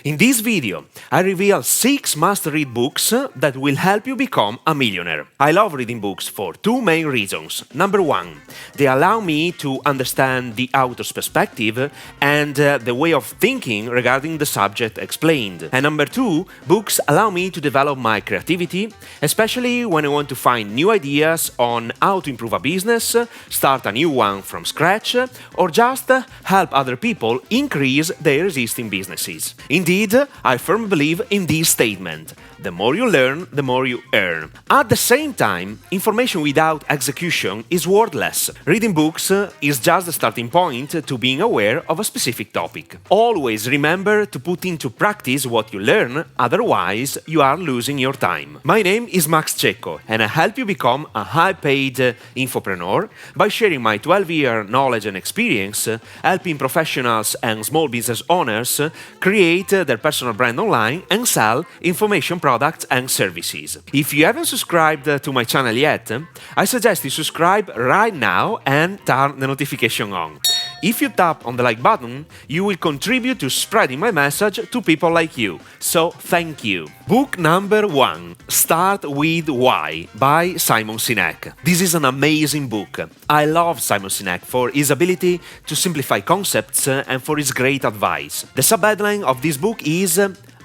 In this video, I reveal 6 must-read books that will help you become a millionaire. I love reading books for 2 main reasons. Number 1, they allow me to understand the author's perspective and the way of thinking regarding the subject explained. And number 2, books allow me to develop my creativity, especially when I want to find new ideas on how to improve a business, start a new one from scratch, or just help other people increase their existing businesses. Indeed, I firmly believe in this statement: the more you learn, the more you earn. At the same time, information without execution is worthless. Reading books is just the starting point to being aware of a specific topic. Always remember to put into practice what you learn, otherwise you are losing your time. My name is Max Cecco, and I help you become a high-paid infopreneur by sharing my 12-year knowledge and experience, helping professionals and small business owners create their personal brand online and sell information products and services. If you haven't subscribed to my channel yet, I suggest you subscribe right now and turn the notification on. If you tap on the like button, you will contribute to spreading my message to people like you. So, thank you. Book number 1, Start with Why, by Simon Sinek. This is an amazing book. I love Simon Sinek for his ability to simplify concepts and for his great advice. The subheadline of this book is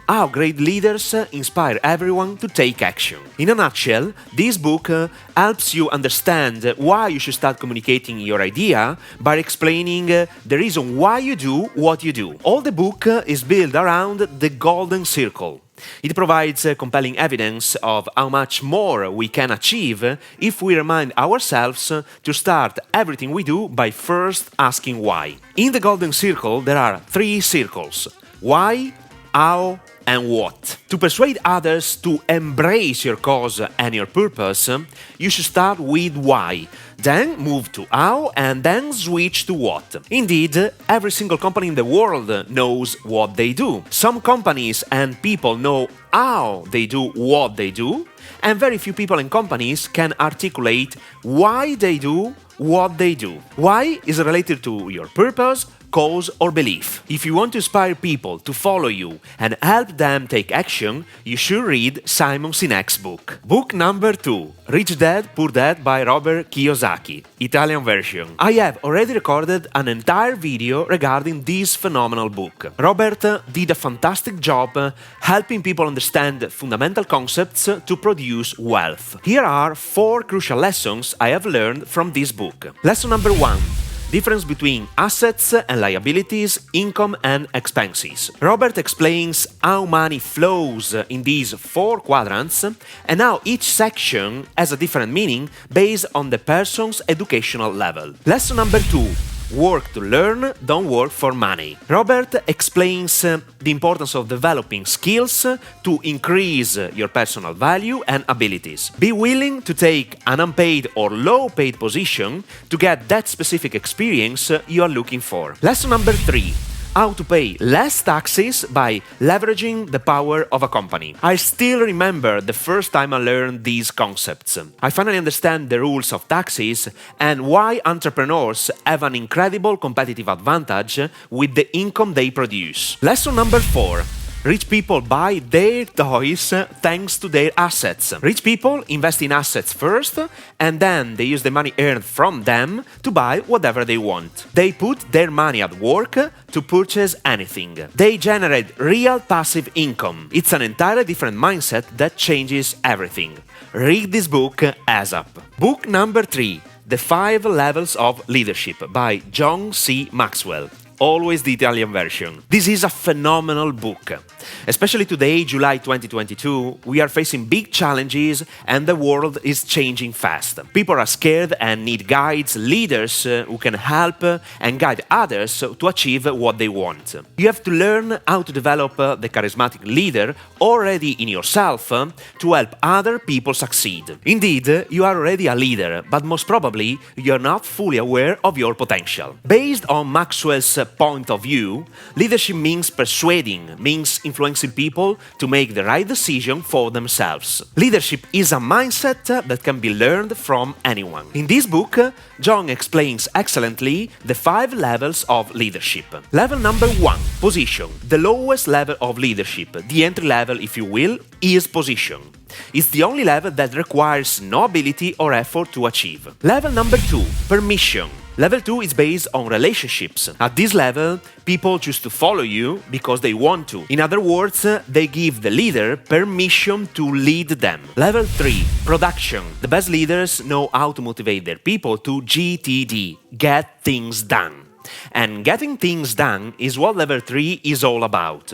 How Great Leaders Inspire Everyone to Take Action. In a nutshell, this book helps you understand why you should start communicating your idea by explaining the reason why you do what you do. All the book is built around the golden circle. It provides compelling evidence of how much more we can achieve if we remind ourselves to start everything we do by first asking why. In the golden circle, there are 3 circles: why, how, and what. To persuade others to embrace your cause and your purpose, you should start with why, then move to how, and then switch to what. Indeed, every single company in the world knows what they do. Some companies and people know how they do what they do, and very few people and companies can articulate why they do what they do. Why is related to your purpose, cause, or belief. If you want to inspire people to follow you and help them take action, you should read Simon Sinek's book. Book number 2, Rich Dad, Poor Dad by Robert Kiyosaki, Italian version. I have already recorded an entire video regarding this phenomenal book. Robert did a fantastic job helping people understand fundamental concepts to produce wealth. Here are 4 crucial lessons I have learned from this book. Lesson number 1. Difference between assets and liabilities, income and expenses. Robert explains how money flows in these 4 quadrants and how each section has a different meaning based on the person's educational level. Lesson number 2. Work to learn, don't work for money. Robert explains the importance of developing skills to increase your personal value and abilities. Be willing to take an unpaid or low-paid position to get that specific experience you are looking for. Lesson number 3. How to pay less taxes by leveraging the power of a company. I still remember the first time I learned these concepts. I finally understand the rules of taxes and why entrepreneurs have an incredible competitive advantage with the income they produce. Lesson number 4. Rich people buy their toys thanks to their assets. Rich people invest in assets first, and then they use the money earned from them to buy whatever they want. They put their money at work to purchase anything. They generate real passive income. It's an entirely different mindset that changes everything. Read this book ASAP. Book number 3, The 5 Levels of Leadership by John C. Maxwell. Always the Italian version. This is a phenomenal book. Especially today, July 2022, we are facing big challenges and the world is changing fast. People are scared and need guides, leaders who can help and guide others to achieve what they want. You have to learn how to develop the charismatic leader already in yourself to help other people succeed. Indeed, you are already a leader, but most probably you are not fully aware of your potential. Based on Maxwell's point of view, leadership means persuading, means influencing people to make the right decision for themselves. Leadership is a mindset that can be learned from anyone. In this book, John explains excellently the 5 levels of leadership. Level number 1, position. The lowest level of leadership, the entry level if you will, is position. It's the only level that requires no ability or effort to achieve. Level number 2, permission. Level 2 is based on relationships. At this level, people choose to follow you because they want to. In other words, they give the leader permission to lead them. Level 3, production. The best leaders know how to motivate their people to GTD, get things done. And getting things done is what level 3 is all about.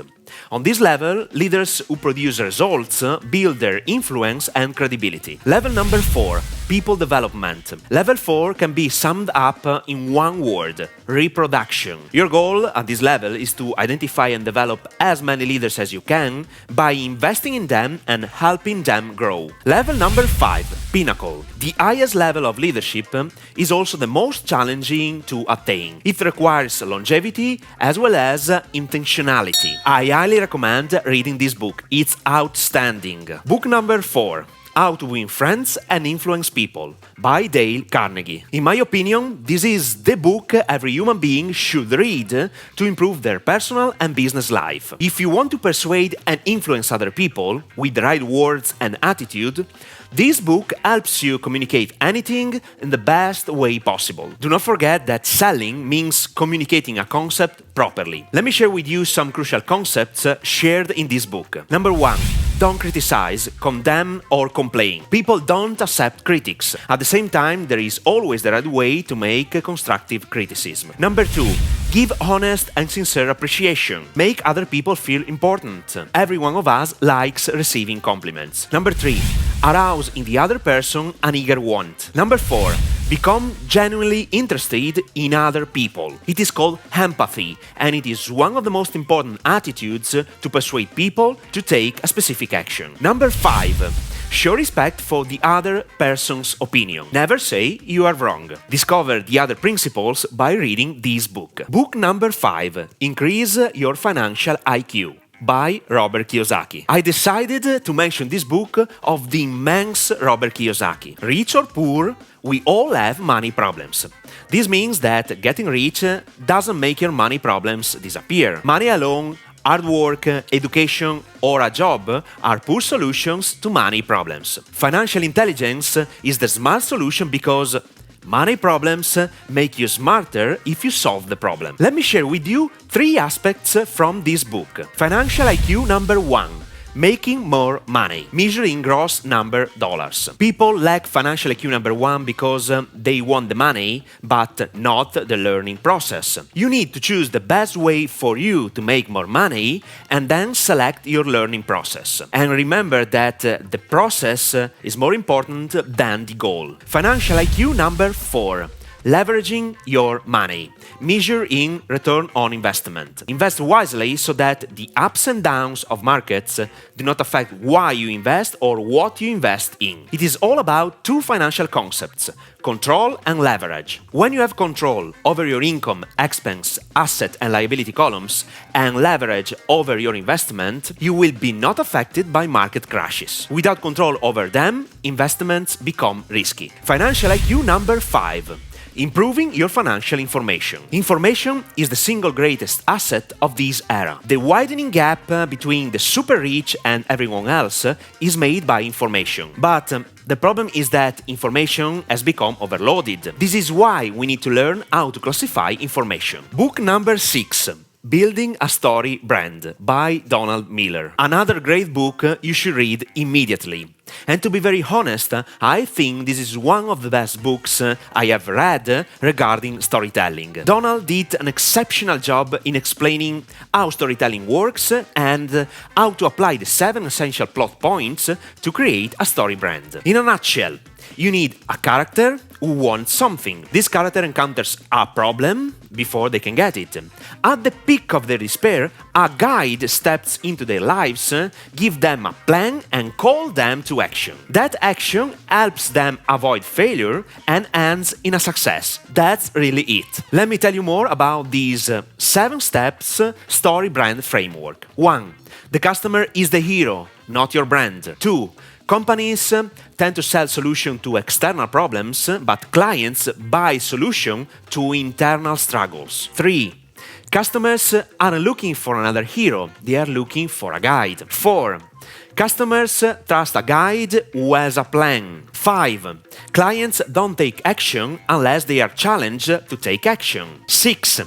On this level, leaders who produce results build their influence and credibility. Level number 4, people development. Level 4 can be summed up in one word: reproduction. Your goal at this level is to identify and develop as many leaders as you can by investing in them and helping them grow. Level number 5, pinnacle. The highest level of leadership is also the most challenging to attain. It requires longevity as well as intentionality. I highly recommend reading this book. It's outstanding. Book number 4, How to Win Friends and Influence People by Dale Carnegie. In my opinion, this is the book every human being should read to improve their personal and business life. If you want to persuade and influence other people with the right words and attitude, this book helps you communicate anything in the best way possible. Do not forget that selling means communicating a concept properly. Let me share with you some crucial concepts shared in this book. Number 1. Don't criticize, condemn, or complain. People don't accept critics. At the same time, there is always the right way to make constructive criticism. Number 2. Give honest and sincere appreciation. Make other people feel important. Every one of us likes receiving compliments. Number 3. Arouse in the other person an eager want. Number 4. Become genuinely interested in other people. It is called empathy, and it is one of the most important attitudes to persuade people to take a specific action. Number 5. Show respect for the other person's opinion. Never say you are wrong. Discover the other principles by reading this book. Book number 5. Increase your financial IQ by Robert Kiyosaki. I decided to mention this book of the immense Robert Kiyosaki. Rich or poor, we all have money problems. This means that getting rich doesn't make your money problems disappear. Money alone, hard work, education, or a job are poor solutions to money problems. Financial intelligence is the smart solution because money problems make you smarter if you solve the problem. Let me share with you 3 aspects from this book. Financial IQ number 1. Making more money. Measuring gross number dollars. People lack financial IQ number 1 because they want the money, but not the learning process. You need to choose the best way for you to make more money and then select your learning process. And remember that the process is more important than the goal. Financial IQ number 4. Leveraging your money. Measure in return on investment. Invest wisely so that the ups and downs of markets do not affect why you invest or what you invest in. It is all about 2 financial concepts: control and leverage. When you have control over your income, expense, asset and liability columns and leverage over your investment, you will be not affected by market crashes. Without control over them, investments become risky. Financial IQ number 5. Improving your financial information. Information is the single greatest asset of this era. The widening gap between the super rich and everyone else is made by information. But the problem is that information has become overloaded. This is why we need to learn how to classify information. Book number 6. Building a Story Brand by Donald Miller. Another great book you should read immediately. And to be very honest, I think this is one of the best books I have read regarding storytelling. Donald did an exceptional job in explaining how storytelling works and how to apply the 7 essential plot points to create a story brand. In a nutshell, You need a character who wants something. This character encounters a problem before they can get it. At the peak of their despair, a guide steps into their lives, gives them a plan and calls them to action. That action helps them avoid failure and ends in a success. That's really it. Let me tell you more about these 7 steps story brand framework. 1. The customer is the hero, not your brand. 2. Companies tend to sell solutions to external problems, but clients buy solutions to internal struggles. 3. Customers aren't looking for another hero, they are looking for a guide. 4. Customers trust a guide who has a plan. 5. Clients don't take action unless they are challenged to take action. 6.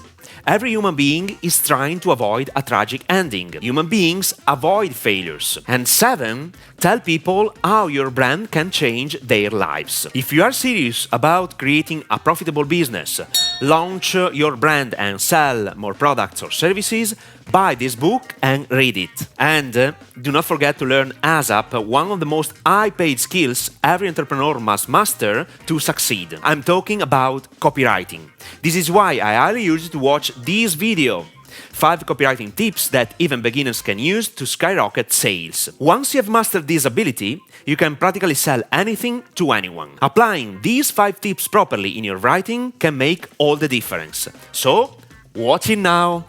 Every human being is trying to avoid a tragic ending. Human beings avoid failures. And 7. Tell people how your brand can change their lives. If you are serious about creating a profitable business, launch your brand and sell more products or services, buy this book and read it. And do not forget to learn ASAP, one of the most high-paid skills every entrepreneur must master to succeed. I'm talking about copywriting. This is why I highly urge you to watch this video. 5 copywriting tips that even beginners can use to skyrocket sales. Once you have mastered this ability, you can practically sell anything to anyone. Applying these 5 tips properly in your writing can make all the difference. So, watch it now!